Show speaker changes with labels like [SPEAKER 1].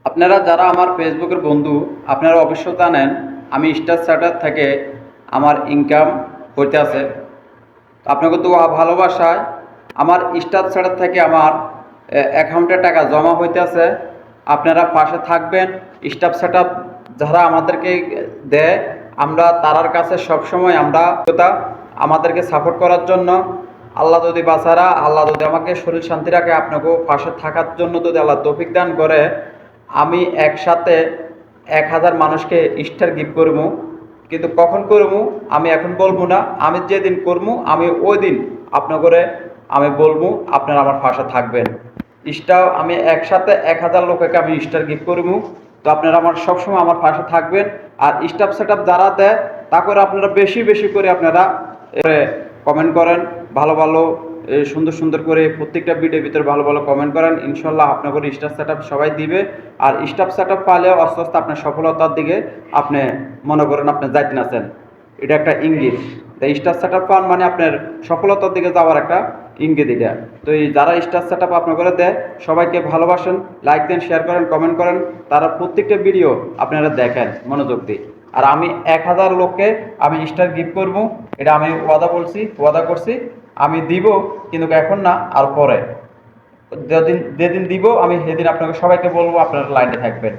[SPEAKER 1] আপনারা যারা আমার ফেসবুকের বন্ধু, আপনারা অবশ্যই জানেন আমি স্টার চার্টার থেকে আমার ইনকাম হইতে আছে। তো আপনাকে তো ভালোবাসায় আমার স্টার চার্টার থেকে আমার অ্যাকাউন্টে টাকা জমা হইতে আছে। আপনারা পাশে থাকবেন। স্টাফ সেট আপ যারা আমাদেরকে দেয়, আমরা তারার কাছে সবসময় আমরা আমাদেরকে সাপোর্ট করার জন্য। আল্লাহ যদি বাঁচারা, আল্লাহ যদি আমাকে শরীর শান্তি রাখে, আপনাকেও পাশে থাকার জন্য যদি আল্লাহ তৌফিক দান করে, আমি একসাথে 1000 মানুষকে স্টার গিফট করবো। কিন্তু কখন করবো আমি এখন বলবো না। আমি যেদিন করবো আমি ওই দিন আপনাকে আমি বলবো, আপনারা আমার পাশে থাকবেন। স্টার আমি একসাথে 1000 লোককে আমি স্টার গিফট করবো। তো আপনারা আমার সবসময় আমার পাশে থাকবেন। আর স্টাফ সেট আপ যারা দেয় তা করে আপনারা বেশি বেশি করে আপনারা কমেন্ট করেন, ভালো ভালো সুন্দর সুন্দর করে প্রত্যেকটা ভিডিওর ভিতরে ভালো ভালো কমেন্ট করেন। ইনশাল্লাহ আপনাদের স্টাফ সেট আপ সবাই দিবে। আর স্টাফ সেট আপ পালেও আস্তে আস্তে আপনার সফলতার দিকে আপনি মনে করেন আপনি যাইতে আছেন। এটা একটা ইঙ্গিত। তাই স্টার সেট আপ পান মানে আপনার সফলতার দিকে যাওয়ার একটা ইঙ্গিত এটা। তো এই যারা স্টার সেট আপ আপনার করে দেয় সবাইকে ভালোবাসেন, লাইক দেন, শেয়ার করেন, কমেন্ট করেন। তারা প্রত্যেকটা ভিডিও আপনারা দেখেন মনোযোগ দিয়ে। আর আমি 1000 লোককে আমি স্টার গিফট করবো, এটা আমি ওয়াদা করছি। আমি দিব, কিন্তু এখন না, আর পরে যেদিন যেদিন দিব আমি সেদিন আপনাকে সবাইকে বলবো, আপনারা লাইনে থাকবেন।